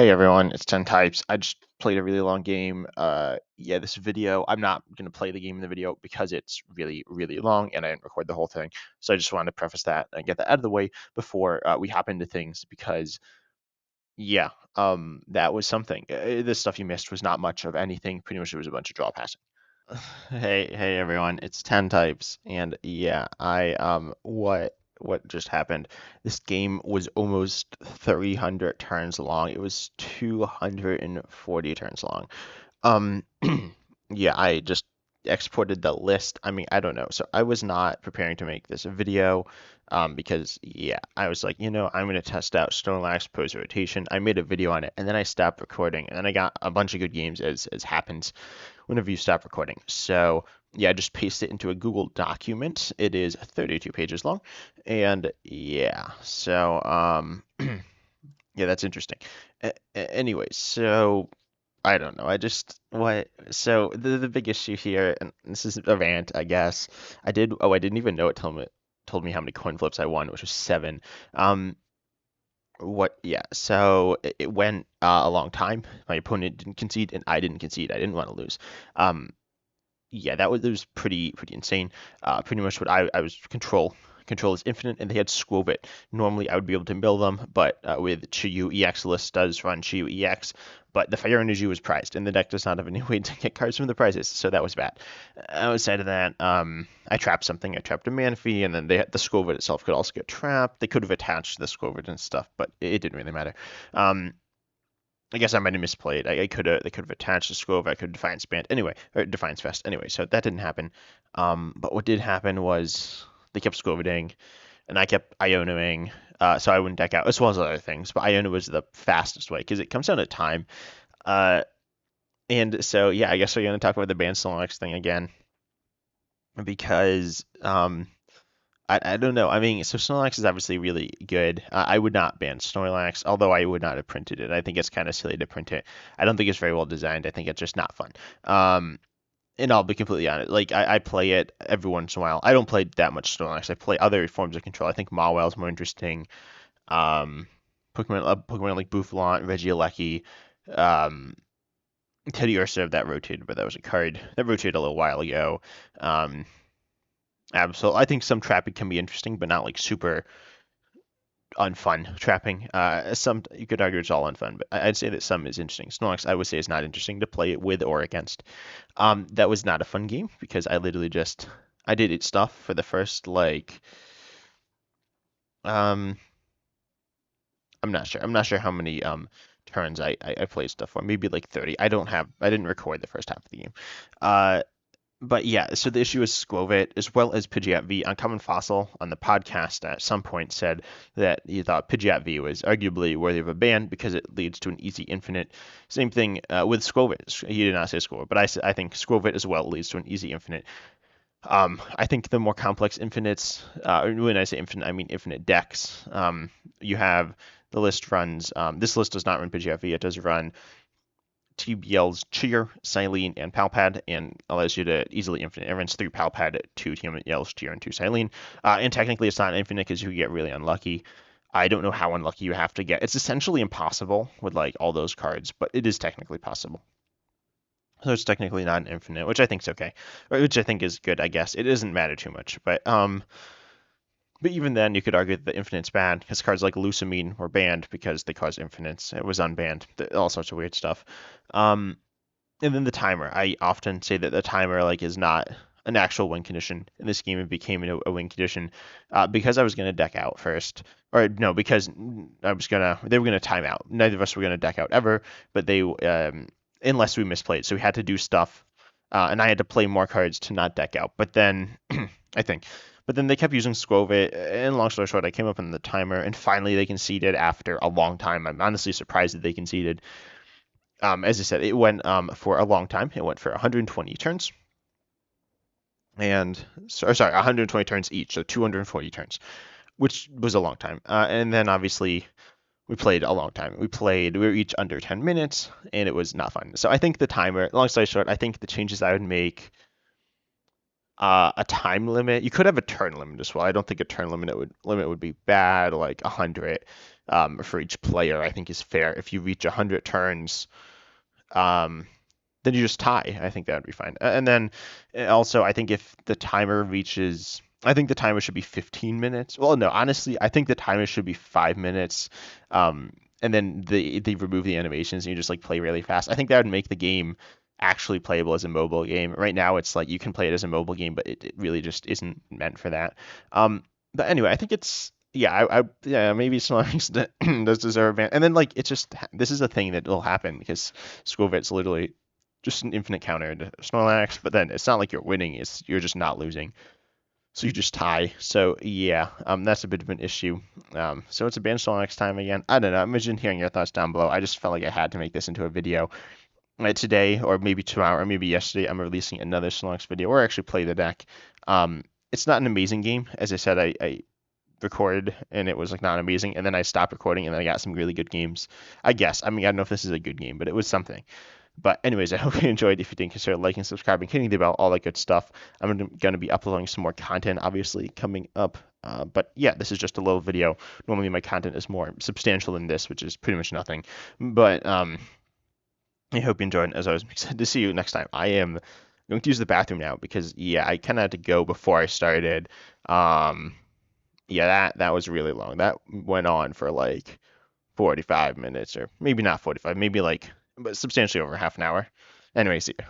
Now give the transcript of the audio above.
Hey everyone, it's 10 Types. I just played a really long game. Yeah, this video, I'm not going to play the game in the video because it's really, really long and I didn't record the whole thing. So I just wanted to preface that and get that out of the way before we hop into things because, yeah, that was something. The stuff you missed was not much of anything. Pretty much it was a bunch of draw passing. Hey everyone, it's 10 Types, and yeah, what just happened? This game was almost 300 turns long. It was 240 turns long. Um, yeah, I just exported the list. I mean, I don't know. So I was not preparing to make this video, because yeah, I was like, I'm gonna test out Snorlax pose rotation. I made a video on it, and then I stopped recording, and then I got a bunch of good games as happens whenever you stop recording. So yeah, just paste it into a Google document. It is 32 pages long, and yeah, so yeah, that's interesting. Anyway, so I don't know. I just what so the big issue here, and this is a rant, I guess. I didn't even know it told me how many coin flips I won, which was seven. Um, what yeah, so it went a long time. My opponent didn't concede, and I didn't concede. I didn't want to lose. Um, yeah, it was pretty insane. Pretty much what I was control is infinite, and they had Squovit. Normally I would be able to mill them, but with Chiyu EX, list does run Chiyu EX, but the Fire Energy was prized, and the deck does not have any way to get cards from the prizes, so that was bad. Outside of that, I trapped something. I trapped a Manaphy, and then the Squovit itself could also get trapped. They could have attached the Squovit and stuff, but it didn't really matter. Um, I guess I might have misplayed. I could have They could have attached the Squove. I could Defiance Band anyway, or Defiance Vest anyway. So that didn't happen. But what did happen was they kept Squoviting, and I kept Ionoing. So I wouldn't deck out as well as other things. But Iono was the fastest way because it comes down to time. Uh, and so yeah, I guess we're gonna talk about the ban Snorlax thing again because I don't know. I mean, so Snorlax is obviously really good. I would not ban Snorlax, although I would not have printed it. I think it's kind of silly to print it. I don't think it's very well designed. I think it's just not fun. And I'll be completely honest. Like I play it every once in a while. I don't play that much Snorlax. I play other forms of control. I think Mawile is more interesting. Um, Pokemon like Bouffalant, Regieleki, um, Teddy Ursa that rotated, but that was a card that rotated a little while ago. Um, Absolutely. I think some trapping can be interesting, but not like super unfun trapping. Some you could argue it's all unfun, but I'd say that some is interesting. Snorlax, I would say, is not interesting to play it with or against. That was not a fun game because I literally just I did its stuff for the first like um I'm not sure. I'm not sure how many turns I played stuff for. Maybe like 30. I didn't record the first half of the game. Uh but yeah, so the issue is Skwovet as well as Pidgeot V. Uncommon Fossil on the podcast at some point said that he thought Pidgeot V was arguably worthy of a ban because it leads to an easy infinite. Same thing with Skwovet. He did not say Skwovet, but I think Skwovet as well leads to an easy infinite. I think the more complex infinites, when I say infinite, I mean infinite decks. You have the list runs. This list does not run Pidgeot V. It does run TBL's Cheer, Silene, and Palpad, and allows you to easily infinite. It runs through Palpad, 2 TBL's Cheer, and 2 Silene. And technically, it's not infinite because you get really unlucky. I don't know how unlucky you have to get. It's essentially impossible with like all those cards, but it is technically possible. So it's technically not an infinite, which I think is okay, or which I think is good. I guess it doesn't matter too much, but even then, you could argue that the infinite's bad because cards like Lusamine were banned because they cause infinites. It was unbanned. All sorts of weird stuff. Um, and then the timer. I often say that the timer like is not an actual win condition. In this game, it became a win condition because I was going to deck out first, or no, because they were gonna time out. Neither of us were gonna deck out ever, but they unless we misplayed, so we had to do stuff, and I had to play more cards to not deck out. But then I think. But then they kept using Skwovet, and long story short, I came up in the timer, and finally they conceded after a long time. I'm honestly surprised that they conceded. As I said, it went for a long time. It went for 120 turns, and sorry, 120 turns each, so 240 turns, which was a long time. And then obviously we played a long time. We were each under 10 minutes, and it was not fun. So I think the timer, long story short, I think the changes I would make. A time limit. You could have a turn limit as well. I don't think a turn limit would be bad, like 100. for each player, I think is fair. If you reach 100 turns, um, then you just tie. I think that would be fine. And then also, I think if the timer reaches, I think the timer should be 15 minutes. Well, no, honestly, I think the timer should be 5 minutes. And then they remove the animations and you just like play really fast. I think that would make the game actually playable as a mobile game. Right now, it's like you can play it as a mobile game, but it really just isn't meant for that. But anyway, I think it's yeah, yeah, maybe Snorlax does deserve a ban. And then like it's just this is a thing that will happen because Squirt's literally just an infinite counter to Snorlax, but then it's not like you're winning, it's you're just not losing. So you just tie. So yeah, that's a bit of an issue. So it's a ban Snorlax time again. I don't know. Imagine hearing your thoughts down below. I just felt like I had to make this into a video. Today, or maybe tomorrow, or maybe yesterday, I'm releasing another Snorlax video, or actually play the deck. It's not an amazing game. As I said, I recorded and it was like not amazing, and then I stopped recording, and then I got some really good games. I guess. I mean, I don't know if this is a good game, but it was something. But anyways, I hope you enjoyed. If you did, consider liking, subscribing, hitting the bell, all that good stuff. I'm going to be uploading some more content, obviously, coming up. But yeah, this is just a little video. Normally my content is more substantial than this, which is pretty much nothing. But I hope you enjoyed. As always, I'm excited to see you next time. I am going to use the bathroom now because yeah, I kind of had to go before I started. Yeah, that was really long. That went on for like 45 minutes, or maybe not 45, maybe like, but substantially over half an hour. Anyway, see you.